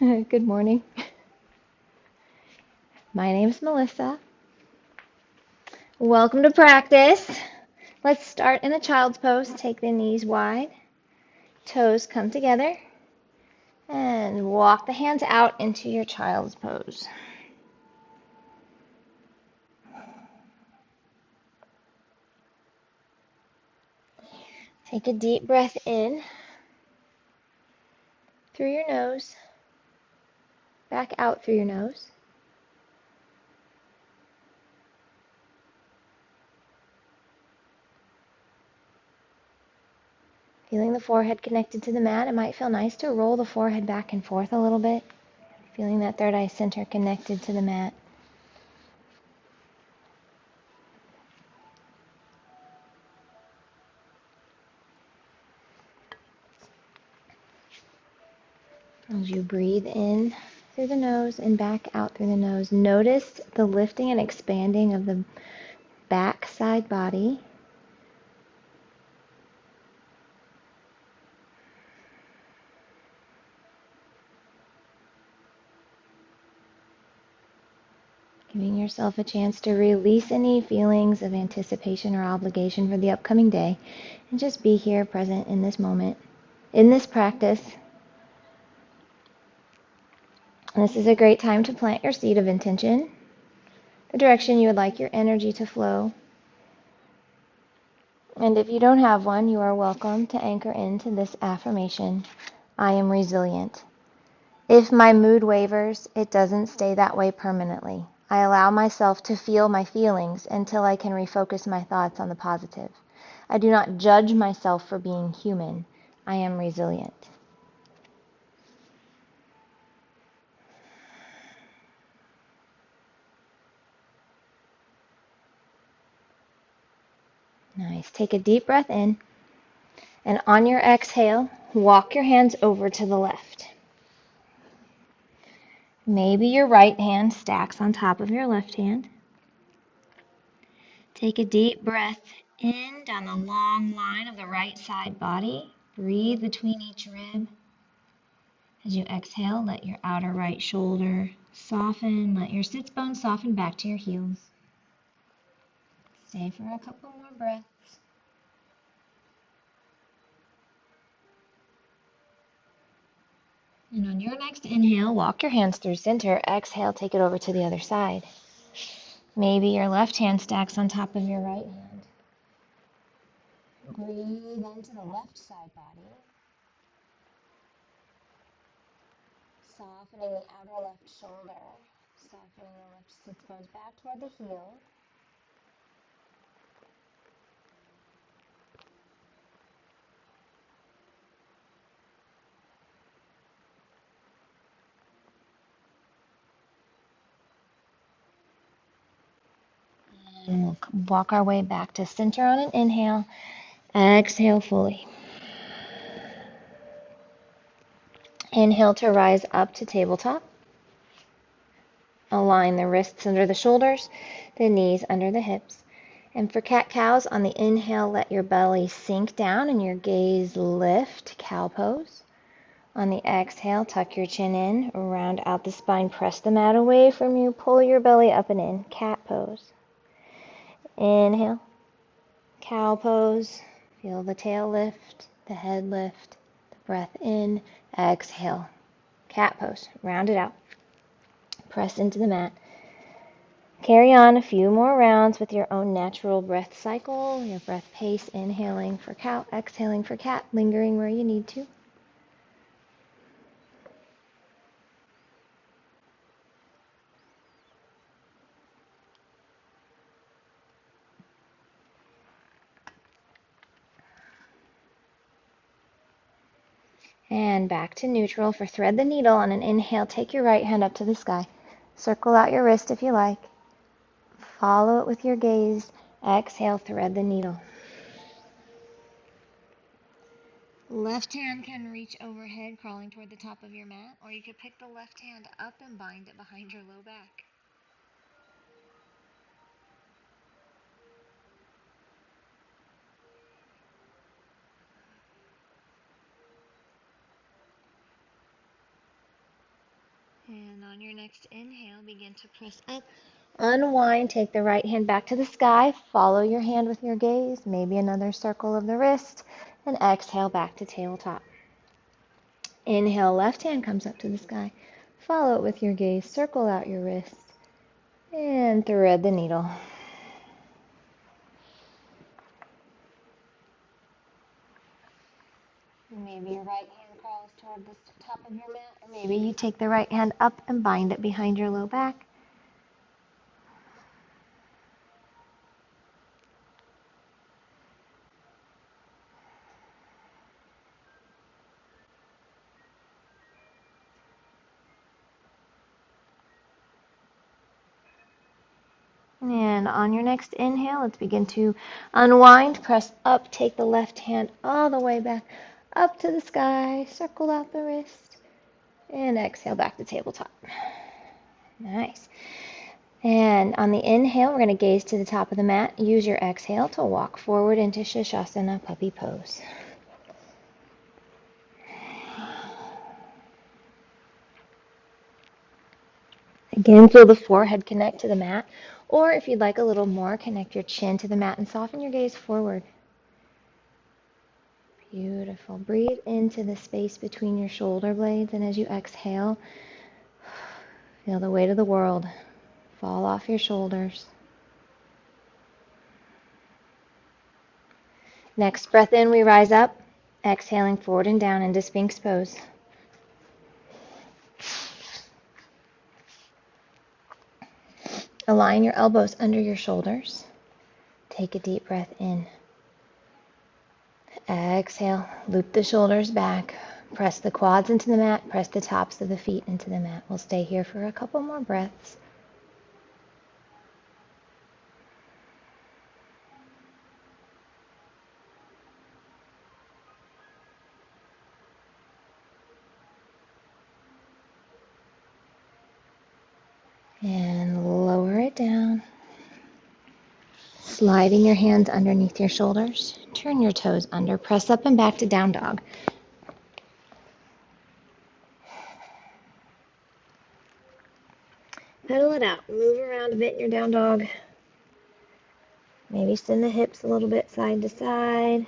Good morning. My name's Melissa. Welcome to practice. Let's start in a child's pose. Take the knees wide, toes come together, and walk the hands out into your child's pose. Take a deep breath in through your nose, back out through your nose. Feeling the forehead connected to the mat, it might feel nice to roll the forehead back and forth a little bit. Feeling that third eye center connected to the mat. As you breathe in through the nose and back out through the nose, notice the lifting and expanding of the back side body. Giving yourself a chance to release any feelings of anticipation or obligation for the upcoming day and just be here present in this moment, in this practice. And this is a great time to plant your seed of intention, the direction you would like your energy to flow. And if you don't have one, you are welcome to anchor into this affirmation: I am resilient. If my mood wavers, it doesn't stay that way permanently. I allow myself to feel my feelings until I can refocus my thoughts on the positive. I do not judge myself for being human. I am resilient. Nice. Take a deep breath in, and on your exhale, walk your hands over to the left. Maybe your right hand stacks on top of your left hand. Take a deep breath in down the long line of the right side body. Breathe between each rib. As you exhale, let your outer right shoulder soften. Let your sits bones soften back to your heels. Stay for a couple more breaths. And on your next inhale, walk your hands through center. Exhale, take it over to the other side. Maybe your left hand stacks on top of your right hand. Breathe into the left side body. Softening the outer left shoulder. Softening the left sits bones back toward the heel. And we'll walk our way back to center on an inhale. Exhale fully. Inhale to rise up to tabletop. Align the wrists under the shoulders, the knees under the hips. And for cat-cows, on the inhale, let your belly sink down and your gaze lift, cow pose. On the exhale, tuck your chin in, round out the spine, press the mat away from you, pull your belly up and in, cat pose. Inhale, cow pose. Feel the tail lift, the head lift, the breath in. Exhale, cat pose. Round it out. Press into the mat. Carry on a few more rounds with your own natural breath cycle, your breath pace, inhaling for cow, exhaling for cat, lingering where you need to. And back to neutral for thread the needle. On an inhale, take your right hand up to the sky. Circle out your wrist if you like. Follow it with your gaze. Exhale, thread the needle. Left hand can reach overhead, crawling toward the top of your mat, or you could pick the left hand up and bind it behind your low back. And on your next inhale, begin to press up. Unwind, take the right hand back to the sky. Follow your hand with your gaze, maybe another circle of the wrist. And exhale back to tabletop. Inhale, left hand comes up to the sky. Follow it with your gaze, circle out your wrist. And thread the needle. Maybe your right hand crawls toward the top of your mat, or maybe you take the right hand up and bind it behind your low back. And on your next inhale, let's begin to unwind, press up, take the left hand all the way back up to the sky, circle out the wrist, and exhale back to tabletop. Nice. And on the inhale, we're going to gaze to the top of the mat. Use your exhale to walk forward into Shastasana, puppy pose. Again, feel the forehead connect to the mat. Or if you'd like a little more, connect your chin to the mat and soften your gaze forward. Beautiful. Breathe into the space between your shoulder blades, and as you exhale, feel the weight of the world fall off your shoulders. Next breath in, we rise up, exhaling forward and down into Sphinx pose. Align your elbows under your shoulders. Take a deep breath in. Exhale, loop the shoulders back. Press the quads into the mat, press the tops of the feet into the mat. We'll stay here for a couple more breaths. And lower it down. Sliding your hands underneath your shoulders. Turn your toes under. Press up and back to down dog. Pedal it out. Move around a bit in your down dog. Maybe send the hips a little bit side to side.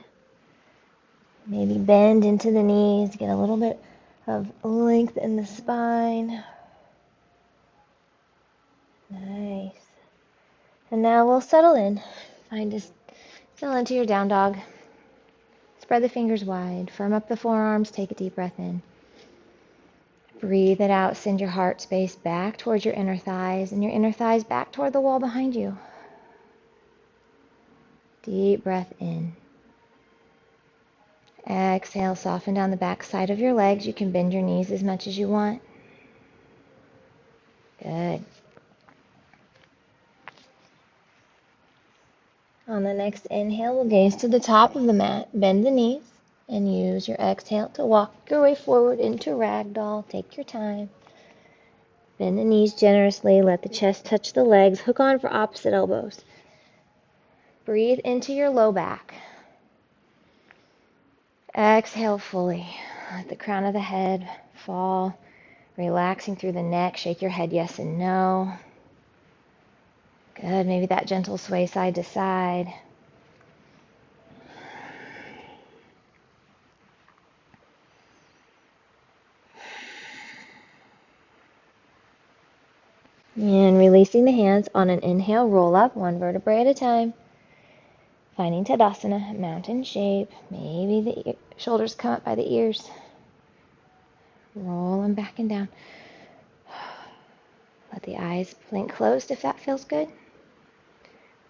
Maybe bend into the knees. Get a little bit of length in the spine. Nice. And now we'll settle in. Settle into your down dog. Spread the fingers wide. Firm up the forearms. Take a deep breath in. Breathe it out. Send your heart space back towards your inner thighs and your inner thighs back toward the wall behind you. Deep breath in. Exhale, soften down the back side of your legs. You can bend your knees as much as you want. Good. On the next inhale, we'll gaze to the top of the mat. Bend the knees and use your exhale to walk your way forward into ragdoll. Take your time. Bend the knees generously. Let the chest touch the legs. Hook on for opposite elbows. Breathe into your low back. Exhale fully. Let the crown of the head fall. Relaxing through the neck. Shake your head yes and no. Good. Maybe that gentle sway side to side. And releasing the hands on an inhale, roll up one vertebrae at a time. Finding Tadasana, mountain shape. Maybe the shoulders come up by the ears. Roll them back and down. Let the eyes blink closed if that feels good.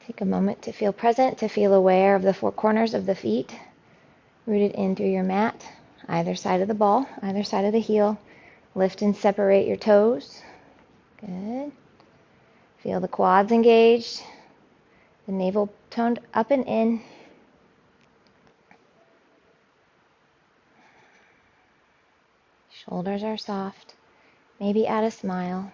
Take a moment to feel present, to feel aware of the four corners of the feet, rooted in through your mat, either side of the ball, either side of the heel. Lift and separate your toes. Good. Feel the quads engaged, the navel toned up and in. Shoulders are soft. Maybe add a smile.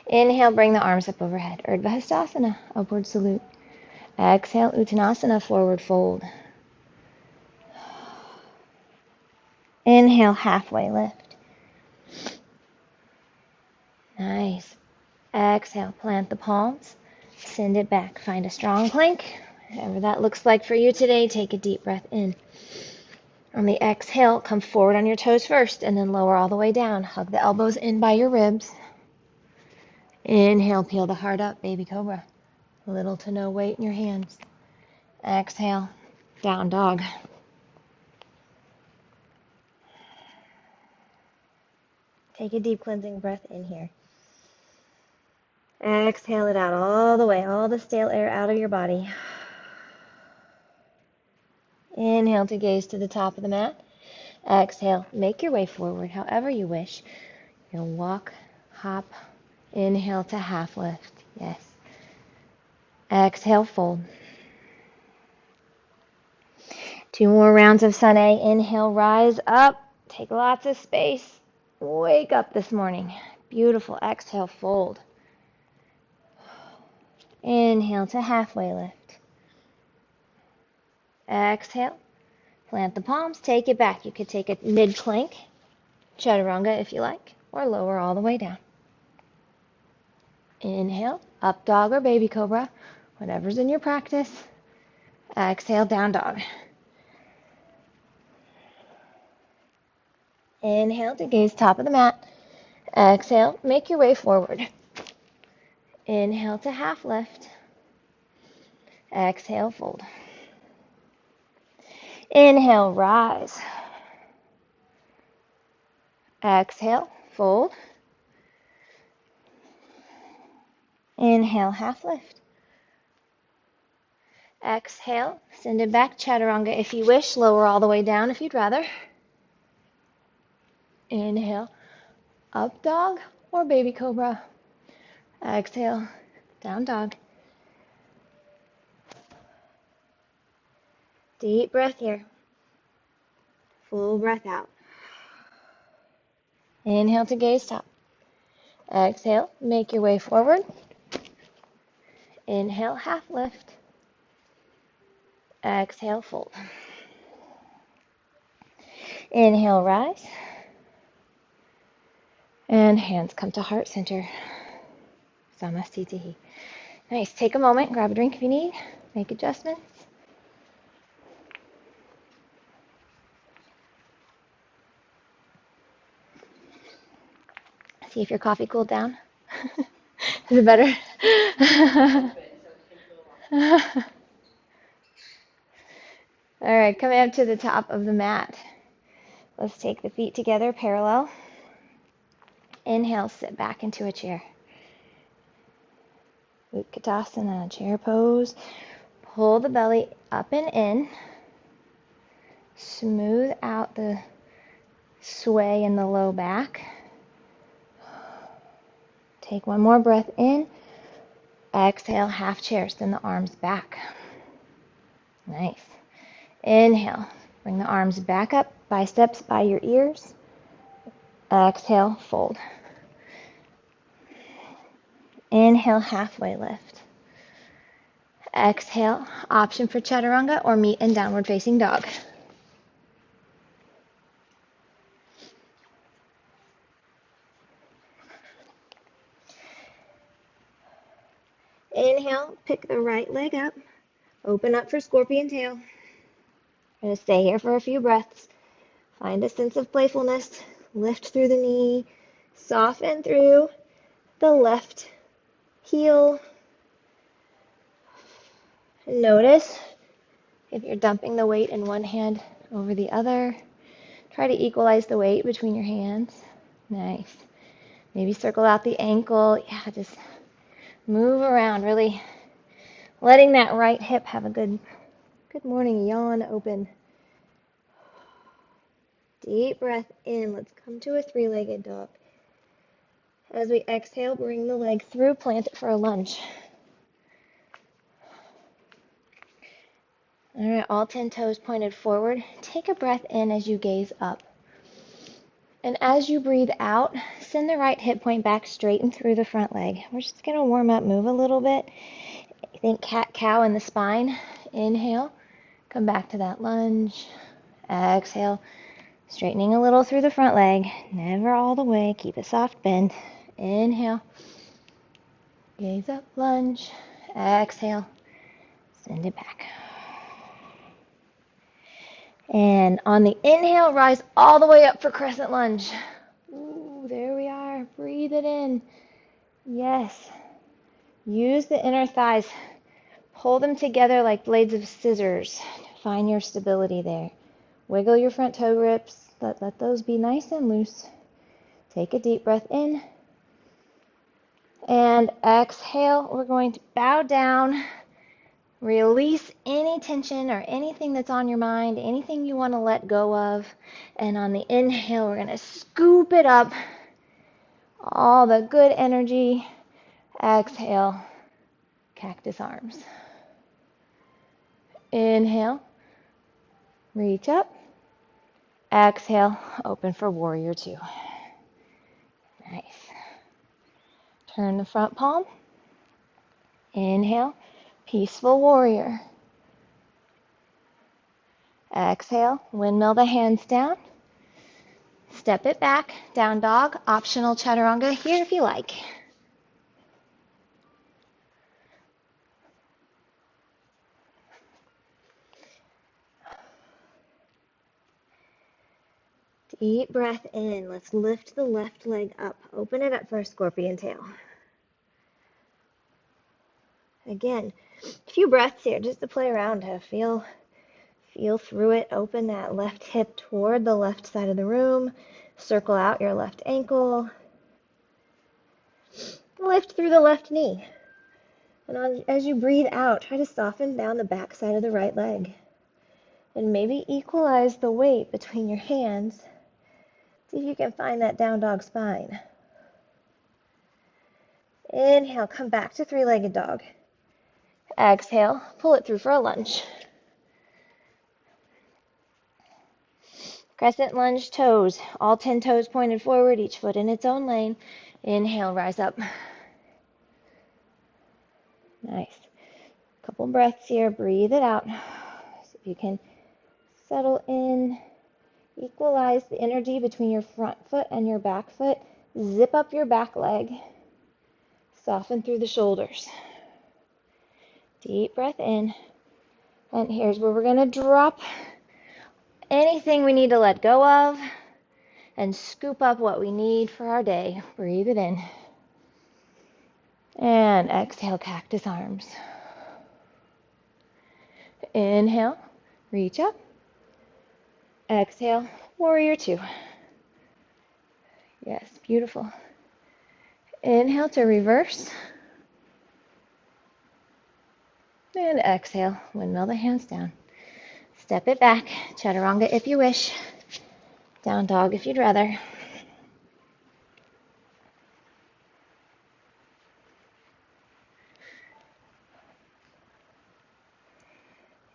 Inhale, bring the arms up overhead. Urdhva Hastasana, upward salute. Exhale, Uttanasana, forward fold. Inhale, halfway lift. Nice. Exhale, plant the palms, send it back. Find a strong plank. Whatever that looks like for you today, take a deep breath in. On the exhale, come forward on your toes first and then lower all the way down. Hug the elbows in by your ribs. Inhale, peel the heart up, baby cobra. Little to no weight in your hands. Exhale, down dog. Take a deep cleansing breath in here. Exhale it out all the way, all the stale air out of your body. Inhale to gaze to the top of the mat. Exhale, make your way forward however you wish. You'll walk, hop, inhale to half lift. Yes. Exhale, fold. 2 more rounds of sun A. Inhale, rise up. Take lots of space. Wake up this morning. Beautiful. Exhale, fold. Inhale to halfway lift. Exhale. Plant the palms. Take it back. You could take a mid-plank, chaturanga if you like, or lower all the way down. Inhale, up dog or baby cobra, whatever's in your practice. Exhale, down dog. Inhale to gaze top of the mat. Exhale, make your way forward. Inhale to half lift. Exhale, fold. Inhale, rise. Exhale, fold. Inhale, half lift. Exhale, send it back, chaturanga if you wish. Lower all the way down if you'd rather. Inhale, up dog or baby cobra. Exhale, down dog. Deep breath here. Full breath out. Inhale to gaze top. Exhale, make your way forward. Inhale, half lift. Exhale, fold. Inhale, rise. And hands come to heart center. Samastitihi. Nice. Take a moment, grab a drink if you need, make adjustments. See if your coffee cooled down. Is it better? All right, coming up to the top of the mat. Let's take the feet together, parallel. Inhale, sit back into a chair. Utkatasana, chair pose. Pull the belly up and in. Smooth out the sway in the low back. Take one more breath in. Exhale, half chair. Send the arms back. Nice. Inhale. Bring the arms back up, biceps by your ears. Exhale, fold. Inhale, halfway lift. Exhale, option for chaturanga or meet in downward facing dog. Inhale, pick the right leg up. Open up for scorpion tail. I'm going to stay here for a few breaths. Find a sense of playfulness. Lift through the knee. Soften through the left heel. Notice if you're dumping the weight in one hand over the other. Try to equalize the weight between your hands. Nice. Maybe circle out the ankle. Yeah, just move around, really letting that right hip have a good morning yawn open. Deep breath in. Let's come to a three-legged dog. As we exhale, bring the leg through, plant it for a lunge. All right, all 10 toes pointed forward. Take a breath in as you gaze up. And as you breathe out, send the right hip point back straight and through the front leg. We're just going to warm up, move a little bit. Think cat-cow in the spine. Inhale, come back to that lunge. Exhale, Straightening a little through the front leg, never all the way. Keep a soft bend. Inhale, gaze up, lunge. Exhale, send it back. And on the inhale, rise all the way up for crescent lunge. Ooh, there we are. Breathe it in. Yes. Use the inner thighs. Pull them together like blades of scissors. Find your stability there. Wiggle your front toe grips. Let those be nice and loose. Take a deep breath in. And exhale. We're going to bow down. Release any tension or anything that's on your mind, anything you want to let go of. And on the inhale, we're going to scoop it up. All the good energy. Exhale, cactus arms. Inhale, reach up. Exhale, open for warrior two. Nice. Turn the front palm. Inhale, peaceful warrior. Exhale, windmill the hands down. Step it back, down dog, optional chaturanga here if you like. Deep breath in. Let's lift the left leg up. Open it up for a scorpion tail. Again, a few breaths here just to play around to feel through it. Open that left hip toward the left side of the room. Circle out your left ankle. Lift through the left knee. And as you breathe out, try to soften down the back side of the right leg. And maybe equalize the weight between your hands. See if you can find that down dog spine. Inhale, come back to three-legged dog. Exhale, pull it through for a lunge. Crescent lunge toes, all 10 toes pointed forward, each foot in its own lane. Inhale, rise up. Nice. Couple breaths here, breathe it out. See if you can settle in, equalize the energy between your front foot and your back foot. Zip up your back leg. Soften through the shoulders. Deep breath in. And here's where we're going to drop anything we need to let go of and scoop up what we need for our day. Breathe it in. And exhale, cactus arms. Inhale, reach up. Exhale, warrior two. Yes, beautiful. Inhale to reverse. And exhale, windmill the hands down. Step it back, chaturanga if you wish. Down dog if you'd rather.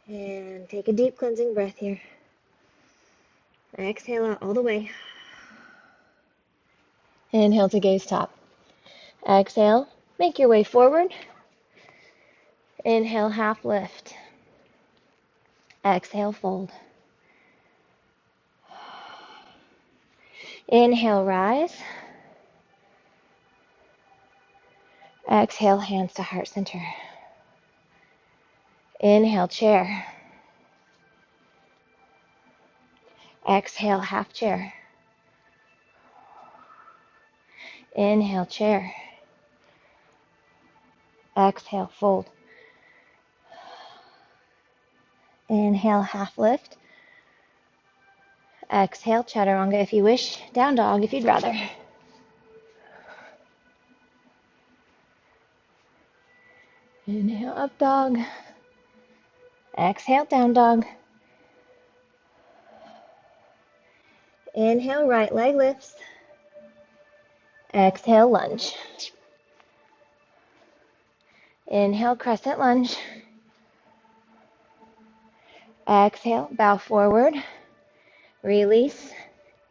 And take a deep cleansing breath here. Exhale out all the way. Inhale to gaze top. Exhale, make your way forward. Inhale, half lift. Exhale, fold. Inhale, rise. Exhale, hands to heart center. Inhale, chair. Exhale, half chair. Inhale, chair. Exhale, fold. Inhale, half lift. Exhale, chaturanga if you wish. Down dog if you'd rather. Inhale, up dog. Exhale, down dog. Inhale, right leg lifts. Exhale, lunge. Inhale, crescent lunge. Exhale, bow forward. Release.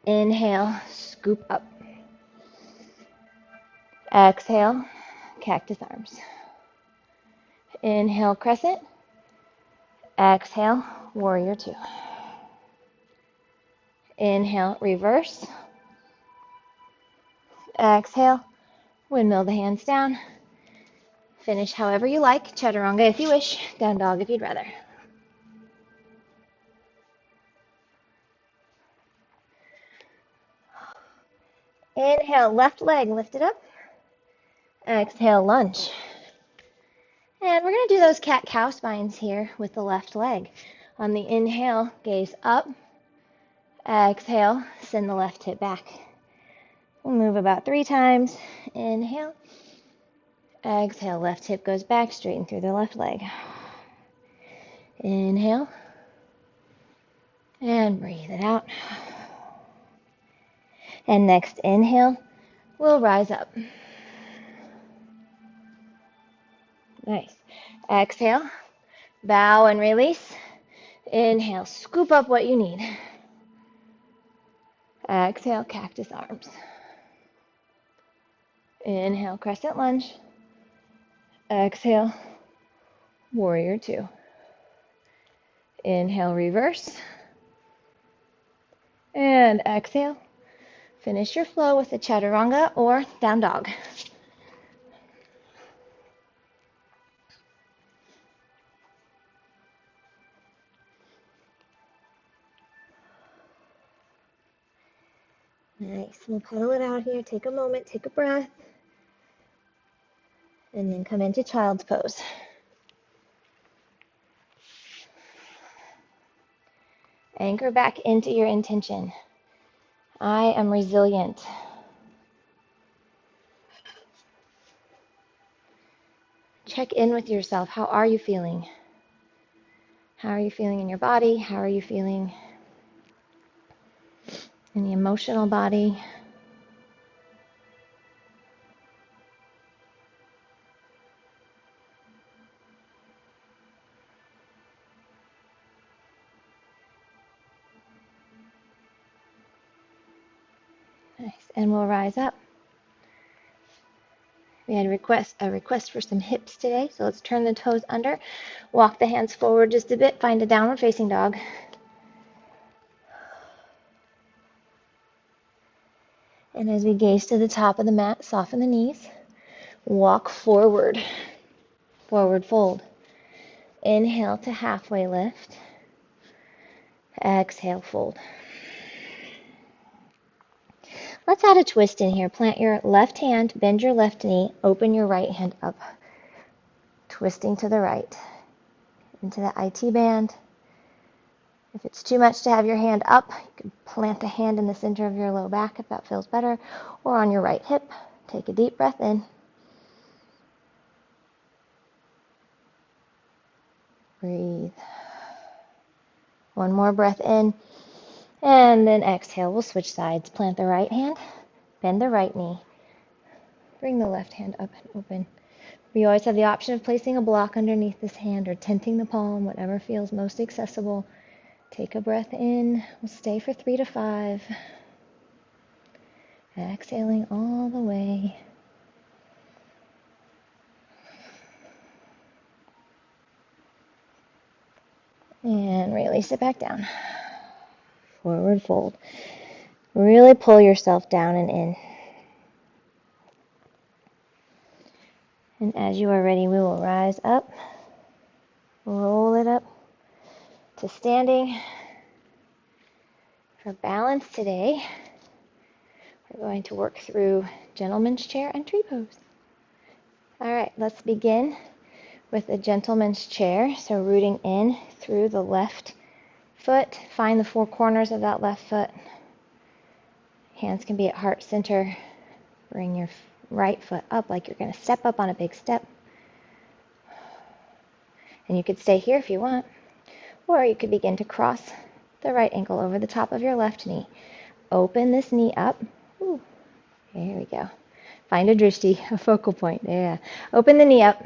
Inhale, scoop up. Exhale, cactus arms. Inhale, crescent. Exhale, warrior two. Inhale, reverse. Exhale, windmill the hands down. Finish however you like. Chaturanga if you wish. Down dog if you'd rather. Inhale, left leg lifted up. Exhale, lunge. And we're going to do those cat-cow spines here with the left leg. On the inhale, gaze up. Exhale, send the left hip back. We'll move about 3 times. Inhale. Exhale, left hip goes back, straighten through the left leg. Inhale. And breathe it out. And next inhale, we'll rise up. Nice. Exhale, bow and release. Inhale, scoop up what you need. Exhale, cactus arms. Inhale, crescent lunge. Exhale, warrior 2. Inhale, reverse. And exhale. Finish your flow with a chaturanga or down dog. Nice. We'll pedal it out here. Take a moment, take a breath. And then come into child's pose. Anchor back into your intention. I am resilient. Check in with yourself. How are you feeling? How are you feeling in your body? How are you feeling in the emotional body? Nice. And we'll rise up. We had a request for some hips today, so let's turn the toes under. Walk the hands forward just a bit. Find a downward facing dog. And as we gaze to the top of the mat, soften the knees. Walk forward. Forward fold. Inhale to halfway lift. Exhale, fold. Let's add a twist in here. Plant your left hand, bend your left knee, open your right hand up. Twisting to the right. Into the IT band. If it's too much to have your hand up, you can plant the hand in the center of your low back if that feels better, or on your right hip. Take a deep breath in. Breathe. One more breath in. And then exhale. We'll switch sides. Plant the right hand. Bend the right knee. Bring the left hand up and open. We always have the option of placing a block underneath this hand or tenting the palm, whatever feels most accessible. Take a breath in. We'll stay for 3 to 5. Exhaling all the way. And release it back down. Forward fold. Really pull yourself down and in. And as you are ready, we will rise up. Roll it up to standing. For balance today, we're going to work through gentleman's chair and tree pose. All right, let's begin with a gentleman's chair. So rooting in through the left foot. Find the 4 corners of that left foot. Hands can be at heart center. Bring your right foot up like you're going to step up on a big step. And you could stay here if you want. Or you could begin to cross the right ankle over the top of your left knee. Open this knee up. Ooh, there we go. Find a drishti, a focal point. Yeah. Open the knee up.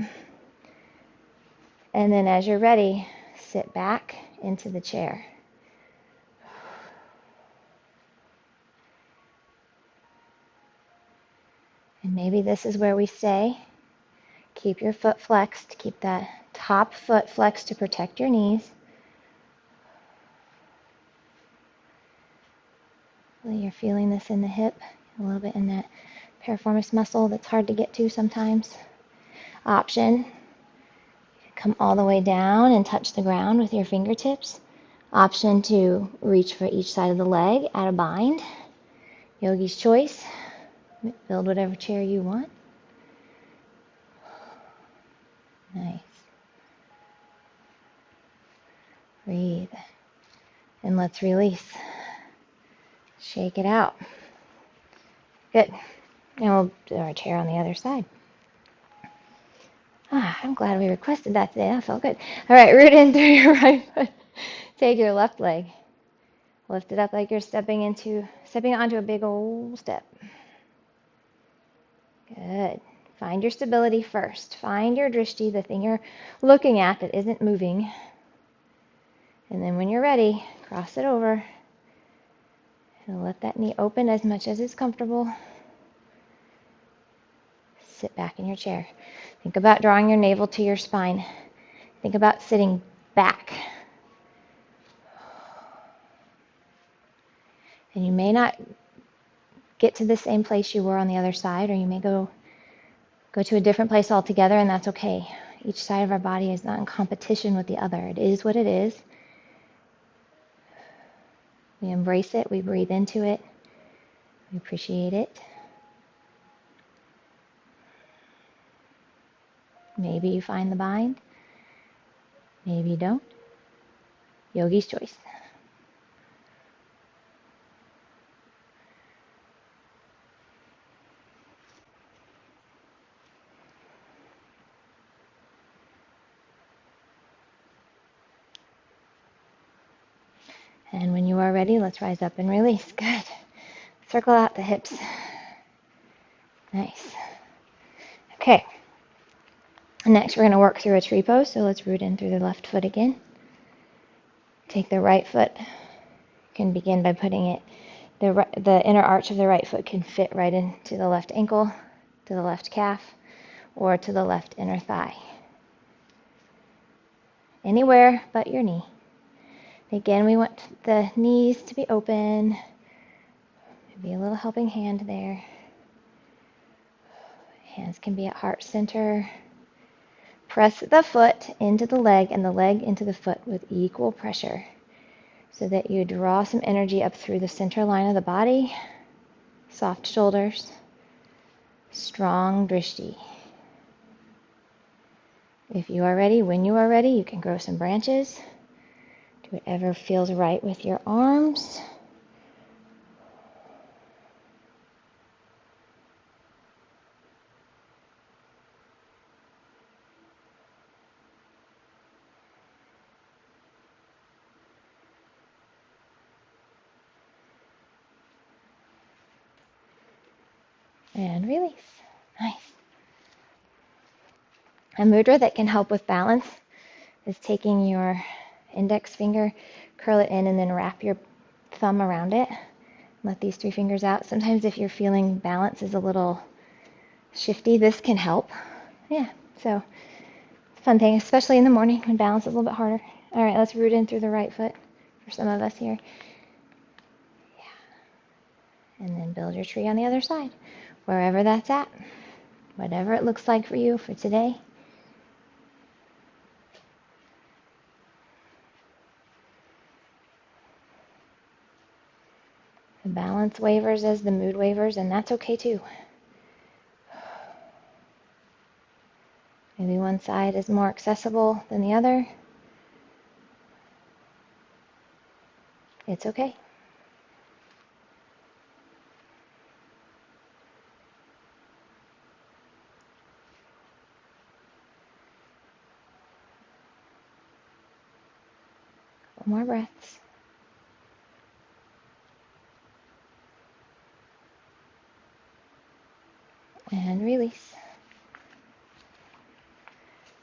And then as you're ready, sit back into the chair. And maybe this is where we stay. Keep your foot flexed. Keep that top foot flexed to protect your knees. You're feeling this in the hip, a little bit in that piriformis muscle that's hard to get to sometimes. Option, come all the way down and touch the ground with your fingertips. Option to reach for each side of the leg at a bind. Yogi's choice. Build whatever chair you want. Nice. Breathe. And let's release. Shake it out. Good. And we'll do our chair on the other side. I'm glad we requested that today. That felt good. All right, root in through your right foot. Take your left leg. Lift it up like you're stepping onto a big old step. Good. Find your stability first. Find your drishti, the thing you're looking at that isn't moving. And then when you're ready, cross it over. And let that knee open as much as it's comfortable. Sit back in your chair. Think about drawing your navel to your spine. Think about sitting back. And you may not get to the same place you were on the other side, or you may go to a different place altogether, and that's okay. Each side of our body is not in competition with the other. It is what it is. We embrace it. We breathe into it. We appreciate it. Maybe you find the bind. Maybe you don't. Yogi's choice. And when you are ready, let's rise up and release. Good. Circle out the hips. Nice. Okay. Next, we're going to work through a tree pose. So let's root in through the left foot again. Take the right foot. You can begin by putting it, the inner arch of the right foot can fit right into the left ankle, to the left calf, or to the left inner thigh. Anywhere but your knee. Again, we want the knees to be open. Maybe a little helping hand there. Hands can be at heart center. Press the foot into the leg and the leg into the foot with equal pressure so that you draw some energy up through the center line of the body. Soft shoulders. Strong drishti. If you are ready, when you are ready, you can grow some branches. Do whatever feels right with your arms. And release. Nice. A mudra that can help with balance is taking your index finger, curl it in, and then wrap your thumb around it. Let these 3 fingers out. Sometimes if you're feeling balance is a little shifty, this can help. Yeah, so fun thing, especially in the morning when balance is a little bit harder. All right, let's root in through the right foot for some of us here. Yeah. And then build your tree on the other side, wherever that's at, whatever it looks like for you for today. The balance wavers as the mood wavers, and that's okay too. Maybe one side is more accessible than the other. It's okay. Couple more breaths. And release.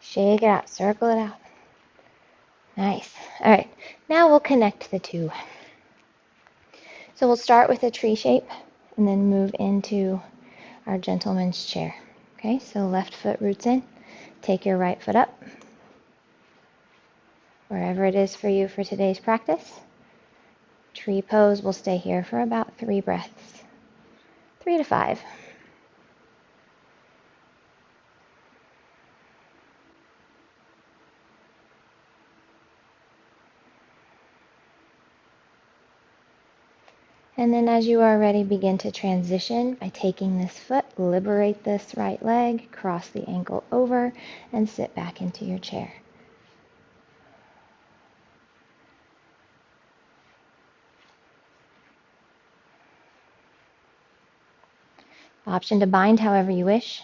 Shake it out. Circle it out. Nice. All right. Now we'll connect the two. So we'll start with a tree shape and then move into our gentleman's chair. Okay, so left foot roots in. Take your right foot up. Wherever it is for you for today's practice. Tree pose will stay here for about 3 breaths, 3 to 5. And then as you are ready, begin to transition by taking this foot, liberate this right leg, cross the ankle over, and sit back into your chair. Option to bind however you wish.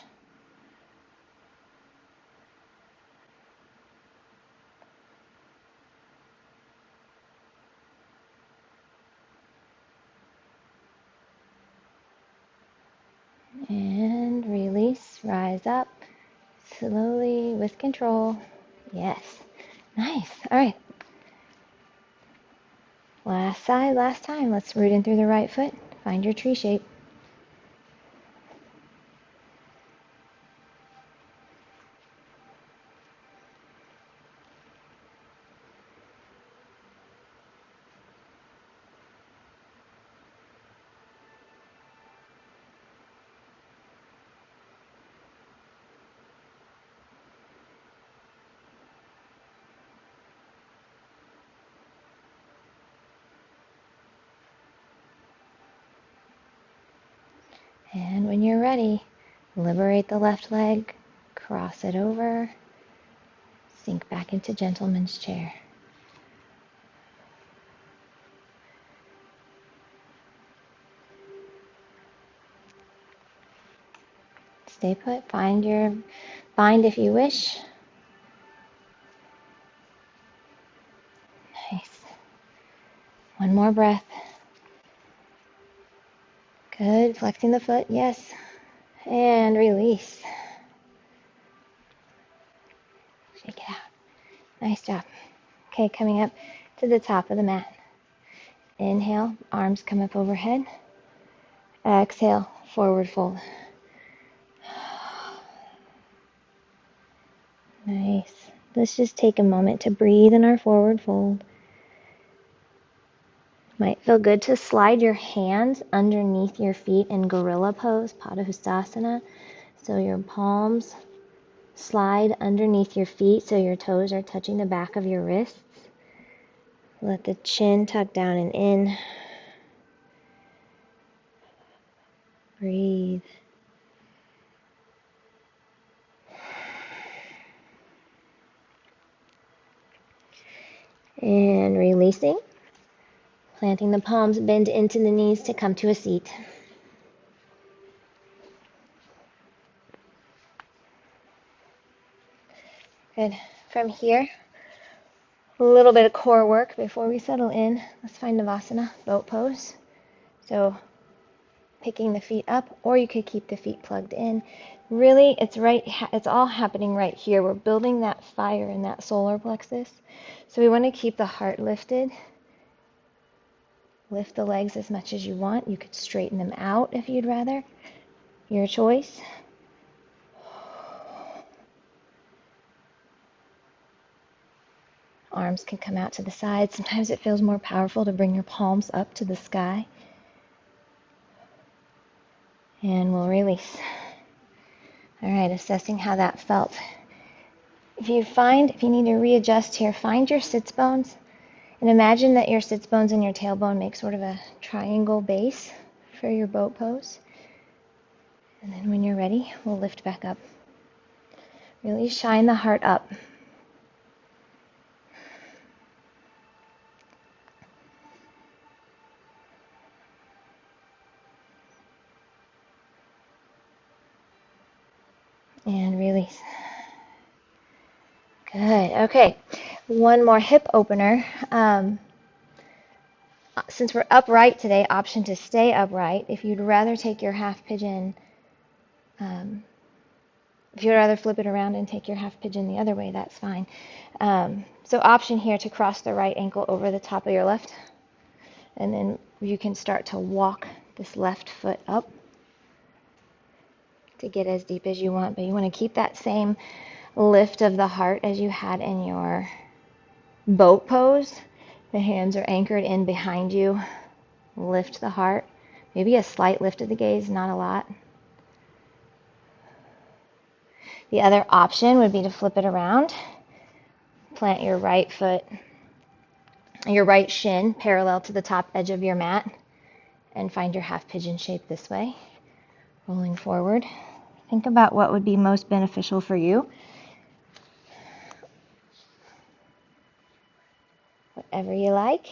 And release, rise up, slowly with control. Yes, nice. All right. Last side, last time. Let's root in through the right foot. Find your tree shape. And when you're ready, liberate the left leg, cross it over, sink back into gentleman's chair. Stay put, find your bind if you wish. Nice. One more breath. Good, flexing the foot, yes. And release. Shake it out. Nice job. Okay, coming up to the top of the mat. Inhale, arms come up overhead. Exhale, forward fold. Nice. Let's just take a moment to breathe in our forward fold. Might feel good to slide your hands underneath your feet in gorilla pose, Padahustasana. So your palms slide underneath your feet so your toes are touching the back of your wrists. Let the chin tuck down and in. Breathe. And releasing. Planting the palms, bend into the knees to come to a seat. Good. From here, a little bit of core work before we settle in. Let's find Navasana, boat pose. So picking the feet up, or you could keep the feet plugged in. Really, it's all happening right here. We're building that fire in that solar plexus. So we want to keep the heart lifted. Lift the legs as much as you want. You could straighten them out if you'd rather. Your choice. Arms can come out to the side. Sometimes it feels more powerful to bring your palms up to the sky. And we'll release. All right, assessing how that felt. If you need to readjust here, find your sits bones and imagine that your sits bones and your tailbone make sort of a triangle base for your boat pose. And then when you're ready, we'll lift back up. Really shine the heart up. And release. Good. Okay. One more hip opener. Since we're upright today, option to stay upright. If you'd rather take your half pigeon, if you'd rather flip it around and take your half pigeon the other way, that's fine. So option here to cross the right ankle over the top of your left. And then you can start to walk this left foot up to get as deep as you want. But you want to keep that same lift of the heart as you had in your boat pose. The hands are anchored in behind you. Lift the heart. Maybe a slight lift of the gaze, not a lot. The other option would be to flip it around. Plant your right foot, your right shin parallel to the top edge of your mat, and find your half pigeon shape this way, rolling forward. Think about what would be most beneficial for you. Whatever you like.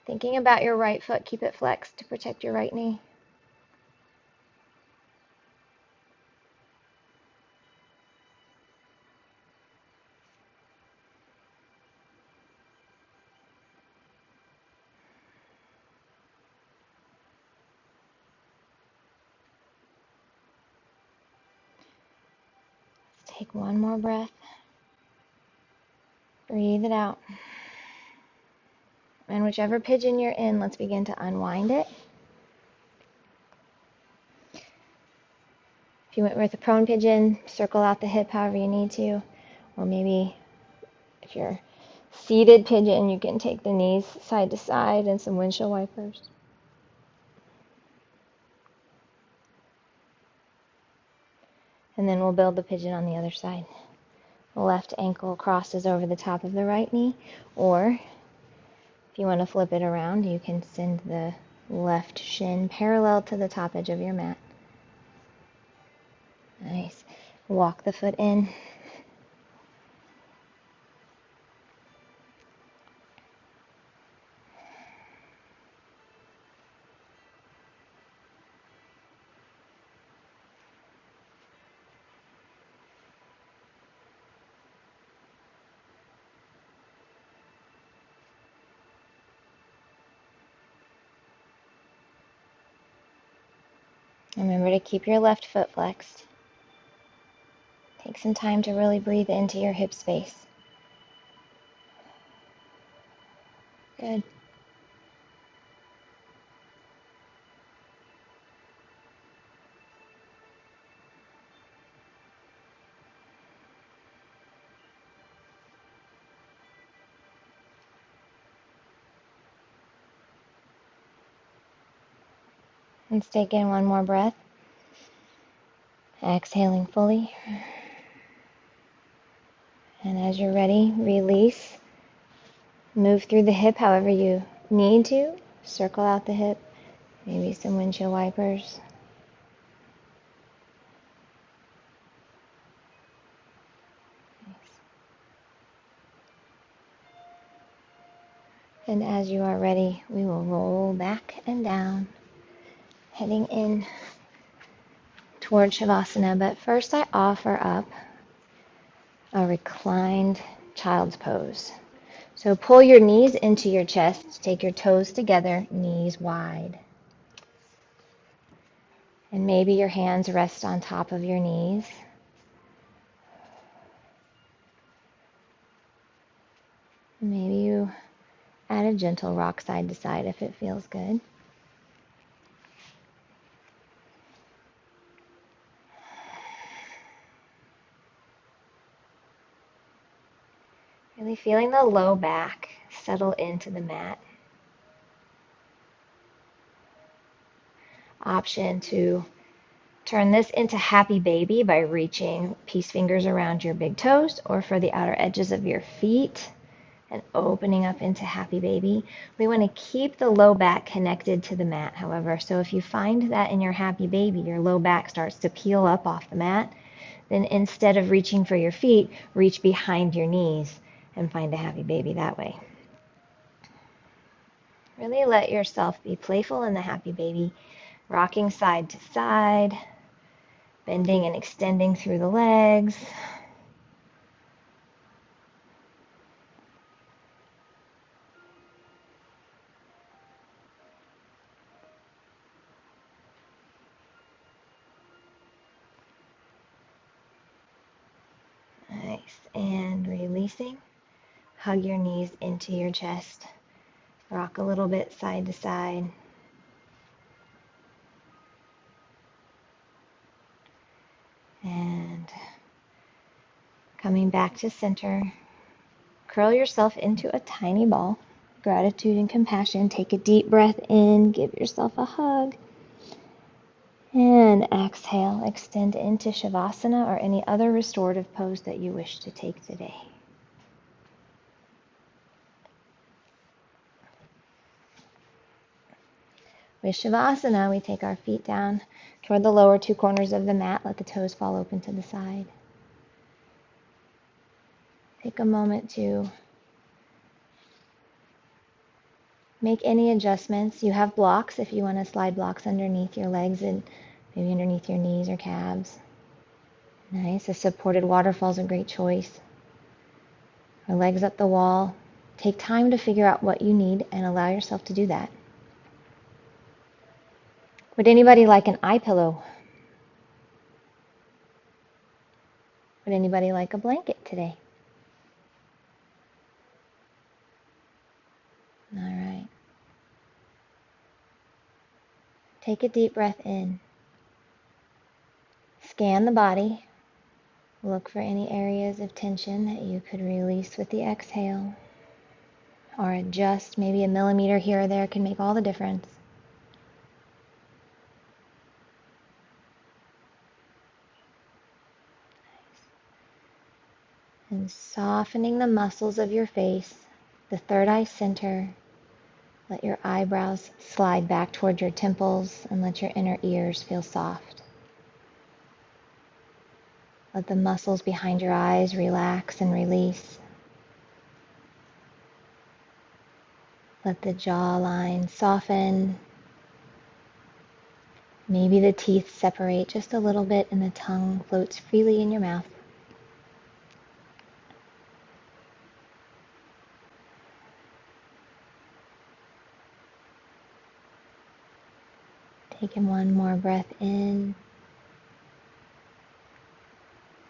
Thinking about your right foot, keep it flexed to protect your right knee. Let's take one more breath. Breathe it out. And whichever pigeon you're in, let's begin to unwind it. If you went with a prone pigeon, circle out the hip however you need to. Or maybe if you're seated pigeon, you can take the knees side to side and some windshield wipers. And then we'll build the pigeon on the other side. The left ankle crosses over the top of the right knee, or if you want to flip it around, you can send the left shin parallel to the top edge of your mat. Nice. Walk the foot in. Remember to keep your left foot flexed. Take some time to really breathe into your hip space. Good. Let's take in one more breath. Exhaling fully. And as you're ready, release. Move through the hip however you need to. Circle out the hip. Maybe some windshield wipers. And as you are ready, we will roll back and down, heading in toward Shavasana. But first I offer up a reclined child's pose. So pull your knees into your chest, take your toes together, knees wide. And maybe your hands rest on top of your knees. Maybe you add a gentle rock side to side if it feels good. Really feeling the low back settle into the mat. Option to turn this into happy baby by reaching peace fingers around your big toes or for the outer edges of your feet and opening up into happy baby. We want to keep the low back connected to the mat, however. So if you find that in your happy baby, your low back starts to peel up off the mat, then instead of reaching for your feet, reach behind your knees and find a happy baby that way. Really let yourself be playful in the happy baby, rocking side to side, bending and extending through the legs. Nice. And releasing. Hug your knees into your chest. Rock a little bit side to side. Coming back to center, curl yourself into a tiny ball. Gratitude and compassion. Take a deep breath in, give yourself a hug. And exhale, extend into Shavasana or any other restorative pose that you wish to take today. With Shavasana, we take our feet down toward the lower two corners of the mat. Let the toes fall open to the side. Take a moment to make any adjustments. You have blocks if you want to slide blocks underneath your legs and maybe underneath your knees or calves. Nice. A supported waterfall is a great choice. Or legs up the wall. Take time to figure out what you need and allow yourself to do that. Would anybody like an eye pillow? Would anybody like a blanket today? All right. Take a deep breath in. Scan the body. Look for any areas of tension that you could release with the exhale. Or adjust, maybe a millimeter here or there can make all the difference. And softening the muscles of your face, the third eye center. Let your eyebrows slide back toward your temples and let your inner ears feel soft. Let the muscles behind your eyes relax and release. Let the jawline soften. Maybe the teeth separate just a little bit and the tongue floats freely in your mouth. Taking one more breath in.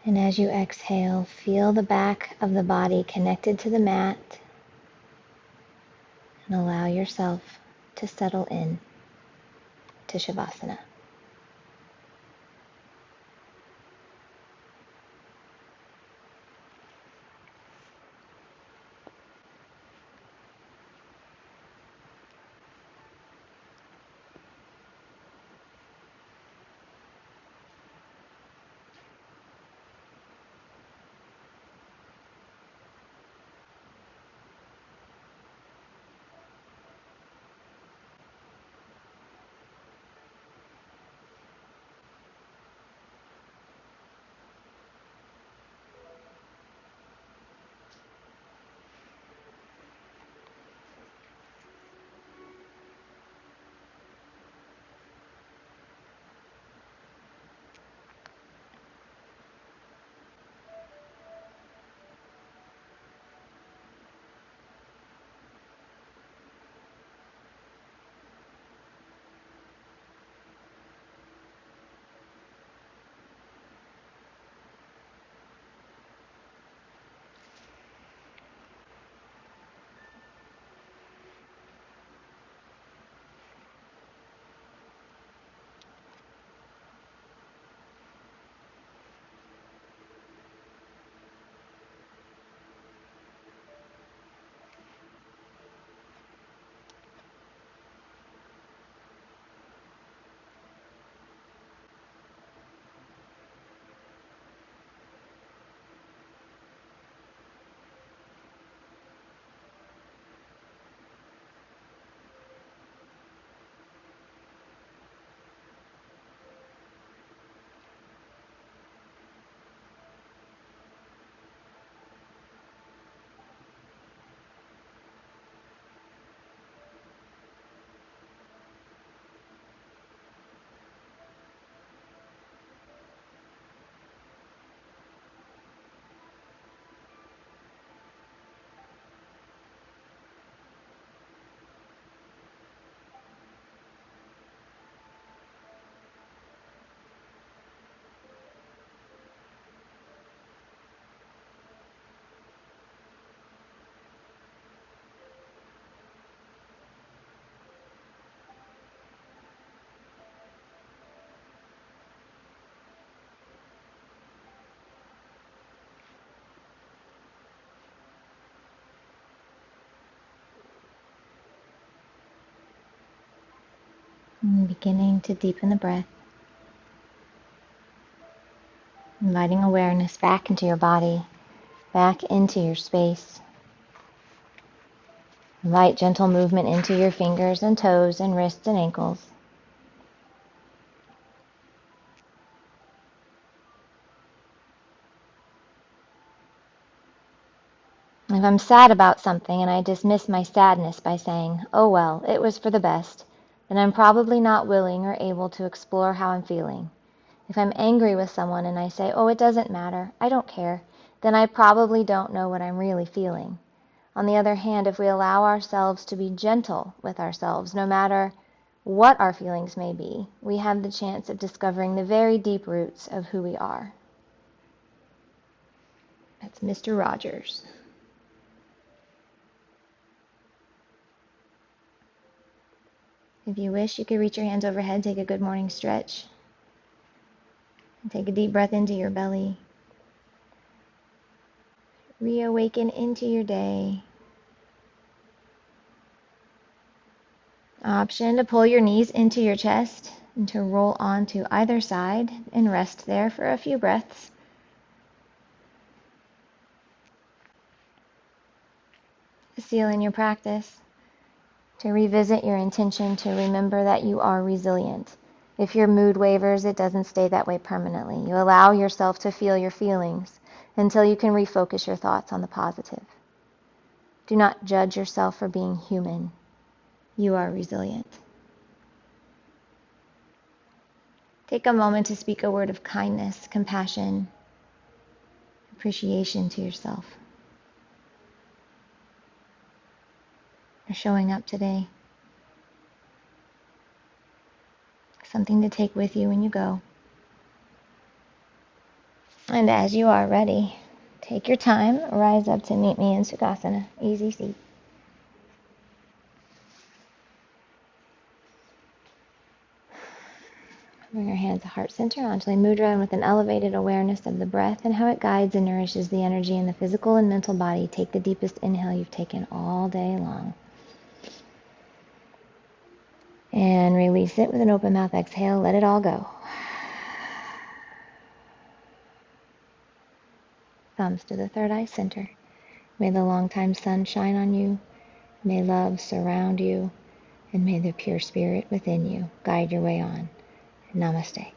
And as you exhale, feel the back of the body connected to the mat and allow yourself to settle in to Shavasana. And beginning to deepen the breath, inviting awareness back into your body, back into your space. Invite gentle movement into your fingers and toes and wrists and ankles. If I'm sad about something and I dismiss my sadness by saying, oh well, it was for the best, then I'm probably not willing or able to explore how I'm feeling. If I'm angry with someone and I say, oh, it doesn't matter, I don't care, then I probably don't know what I'm really feeling. On the other hand, if we allow ourselves to be gentle with ourselves, no matter what our feelings may be, we have the chance of discovering the very deep roots of who we are. That's Mr. Rogers. If you wish, you could reach your hands overhead, take a good morning stretch, and take a deep breath into your belly. Reawaken into your day. Option to pull your knees into your chest and to roll onto either side and rest there for a few breaths. Seal in your practice to revisit your intention to remember that you are resilient. If your mood wavers, it doesn't stay that way permanently. You allow yourself to feel your feelings until you can refocus your thoughts on the positive. Do not judge yourself for being human. You are resilient. Take a moment to speak a word of kindness, compassion, appreciation to yourself for showing up today. Something to take with you when you go. And as you are ready, take your time, rise up to meet me in Sukhasana, easy seat. Bring your hands to heart center, Anjali Mudra, and with an elevated awareness of the breath and how it guides and nourishes the energy in the physical and mental body, take the deepest inhale you've taken all day long. And release it with an open mouth exhale. Let it all go. Thumbs to the third eye center. May the long-time sun shine on you. May love surround you. And may the pure spirit within you guide your way on. Namaste.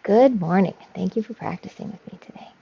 Good morning. Thank you for practicing with me today.